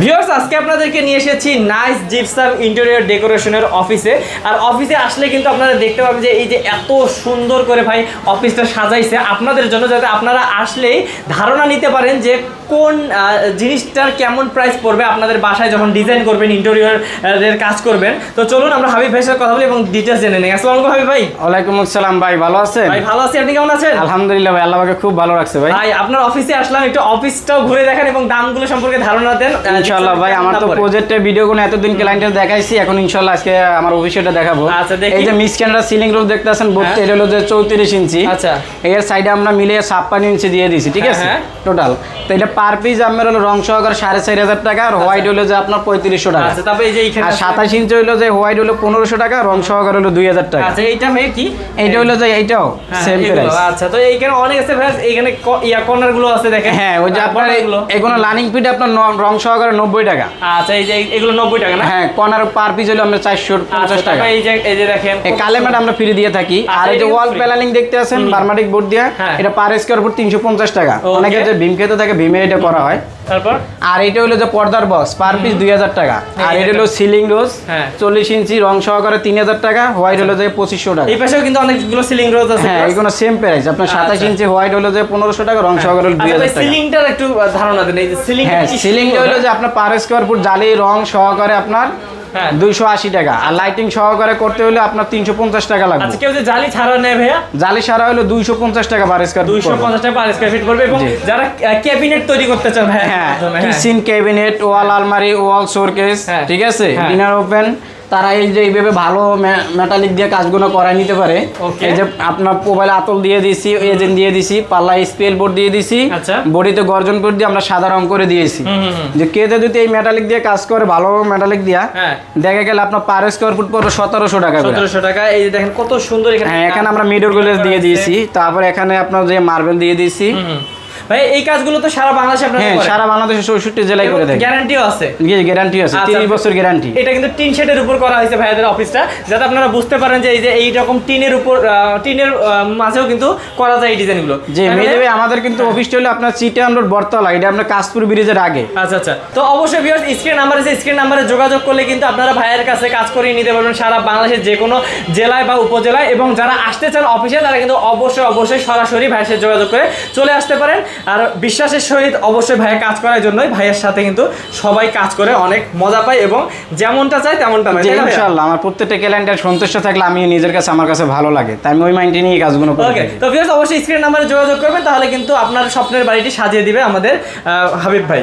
Viewers আজকে আপনাদেরকে নিয়ে এসেছি নাইস জিপসাম ইন্টেরিয়র ডেকোরেশনের অফিসে। আর অফিসে আসলে কিন্তু আপনারা দেখতে পাবেন যে এই যে এত সুন্দর করে ভাই অফিসটা সাজাইছে আপনাদের জন্য, যাতে আপনারা আসলেই ধারণা নিতে পারেন যে কোন জিনিসটার কেমন প্রাইস পড়বে আপনাদের বাসায় যখন ডিজাইন করবেন, ইন্টেরিয়রের কাজ করবেন। তো চলুন আমরা হাবিব ভাইয়ের সাথে কথা বলি এবং ডিটেইলস জেনে নিই। আসসালামু আলাইকুম হাবিব ভাই। ওয়ালাইকুম আসসালাম ভাই, ভালো আছেন? ভাই ভালো আছি, আপনি কেমন আছেন? আলহামদুলিল্লাহ ভাই, আল্লাহ আমাকে খুব ভালো রাখছে ভাই। ভাই আপনার অফিসে আসলাম, একটু অফিসটাও ঘুরে দেখেন এবং দামগুলো সম্পর্কে ধারণা দেন। ইনশাআল্লাহ ভাই, আমার তো প্রজেক্টের ভিডিওগুলো এতদিন ক্লায়েন্টের দেখাইছি, এখন ইনশাআল্লাহ আজকে আমার অফিসটা দেখাবো। আচ্ছা দেখি। এই যে মিস ক্যানাডা সিলিং রুফ দেখতেছেন, বলতে এটা হলো যে 34 ইঞ্চি। আচ্ছা, এর সাইডে আমরা মিলিয়ে 56 ইঞ্চি দিয়ে দিয়েছি, ঠিক আছে টোটাল। তো এটা পার পিস আপনার হলো রং সহকারে 4,500 টাকা, আর হোয়াইট হলো যে আপনার 3500 টাকা। আচ্ছা, তারপরে এই যে এইখানে আর 27 ইঞ্চি হলো যে হোয়াইট হলো 1500 টাকা, রং সহকারে হলো 2000 টাকা। আচ্ছা, এইটা ভাই কি? এইটা হলো যে এইটাও সেম প্রাইস। আচ্ছা, তো এইখানে অনেক আছে ভাই, এইখানে কর্নার গুলো আছে দেখেন। হ্যাঁ, ওই যে আপনার এগুলো লার্নিং ফিট আপনার রং সহকারে 90 টাকা। আচ্ছা, এই যে এগুলো 90 টাকা না? হ্যাঁ, কর্নার পার পিস হলো আমরা 450 টাকা। এই যে দেখেন এই কালেমাট আমরা ফ্রি দিয়ে থাকি। আর এই যে ওয়াল প্যানেলিং দেখতে আছেন বারমাটিক বোর্ড দিয়ে, এটা পার স্কয়ার ফুট 350 টাকা। অনেকে যে ভীম খেতে থাকে, ভীমে এটা করা হয়। তারপর আর এটা হলো যে পর্দার বক্স, পার পিস 2000 টাকা। আর এটা হলো সিলিং রোজ 40 ইঞ্চি রং সহকারে 3000 টাকা, হোয়াইট হলো যে 2500 টাকা। এই পাশেও কিন্তু অনেকগুলো সিলিং রোজ আছে। হ্যাঁ, এগুলো সেম প্রাইস। আপনার 27 ইঞ্চি হোয়াইট হলো যে 1500 টাকা, রং সহকারে হলো 2000 টাকা। সিলিংটার একটু ধারণা দেন। এই যে সিলিং, হ্যাঁ, সিলিংটা হলো যে আপনার পার স্কয়ার ফুট জালি রং সহকারে আপনার 280 টাকা। আর লাইটিং সহকারে করতে হলে আপনার 350 টাকা লাগবে। আচ্ছা, কেউ যে জালি ছাড়া নেয় ভাইয়া? জালি ছাড়া হলো 250 টাকা পার স্কয়ার ফুট। 250 টাকা পার স্কয়ার ফিট পড়বে। এবং যারা ক্যাবিনেট তৈরি করতে চান ভাই, হ্যাঁ, কিচেন ক্যাবিনেট, ওয়াল আলমারি, ওয়াল শোকেস, ঠিক আছে, ডিনার ওপেন, তারা এই যে এইভাবে ভালো মেটালিক দিয়ে কাজগুলো করাই নিতে পারে। এই যে আপনার মোবাইল আতল দিয়ে দিছি, এজেন্ট দিয়ে দিছি, পাল্লা স্পেল বোর্ড দিয়ে দিছি, বডিতে গর্জন বোর্ড দিয়ে আমরা সাদা রং করে দিয়েছি। যে কে যদি এই মেটালিক দিয়ে কাজ করে, ভালো মেটালিক দিয়া, দেখা গেলে আপনার পার স্কয়ার ফুট পড়বে 1700 টাকা। 1700 টাকা। এই যে দেখেন কত সুন্দর এখানে। হ্যাঁ, এখানে আমরা মিডল গ্লেজ দিয়ে দিয়েছি, তারপর এখানে আপনার যে মার্বেল দিয়ে দিয়েছি। ভাই এই কাজগুলো তো সারা বাংলাদেশে আপনারা করেন? হ্যাঁ, সারা বাংলাদেশে 64 জেলায় করে দেয়। গ্যারান্টিও আছে? গ্যারান্টি আছে, 30 বছর গ্যারান্টি। এটা কিন্তু টিন শেডের উপর করা হয়েছে ভাইদের অফিসটা, যাতে আপনারা বুঝতে পারেন যে এই যে এই রকম টিনের উপর, টিনের মাঝেও কিন্তু করা যায় এই ডিজাইনগুলো। যে মেয়েদেবে আমাদের কিন্তু অফিসটা হলো আপনার চিটাগাং রোড বর্তলা, এটা আপনার কাশপুর ব্রিজের আগে। আচ্ছা আচ্ছা, তো অবশ্যই ভিউয়ার্স স্ক্রিন নাম্বার আছে, স্ক্রিন নাম্বারে যোগাযোগ করলে কিন্তু আপনারা ভাইয়ের কাছে কাজ করিয়ে নিতে পারবেন সারা বাংলাদেশের যে কোনো জেলায় বা উপজেলায়। এবং যারা আসতে চান অফিসে, তারা কিন্তু অবশ্যই সরাসরি ভাইয়ের সাথে যোগাযোগ করে চলে আসতে পারেন। আর বিশ্বাসের সহিত অবশ্যই ভাইয়া কাজ করার জন্যই ভাইয়ের সাথে কিন্তু সবাই কাজ করে অনেক মজা পায় এবং যেমনটা চাই তেমনটা পায়। ইনশাআল্লাহ আমার প্রত্যেকটা ক্লায়েন্টের সন্তুষ্ট থাকলে আমি নিজের কাছে, আমার কাছে ভালো লাগে, তাই আমি ওই মাইন্ডে নিয়ে কাজগুলো করি। ওকে, তো ভিউয়ার্স অবশ্যই স্ক্রিন নাম্বারে যোগাযোগ করবেন, তাহলে কিন্তু আপনার স্বপ্নের বাড়িটি সাজিয়ে দিবে আমাদের হাবিব ভাই।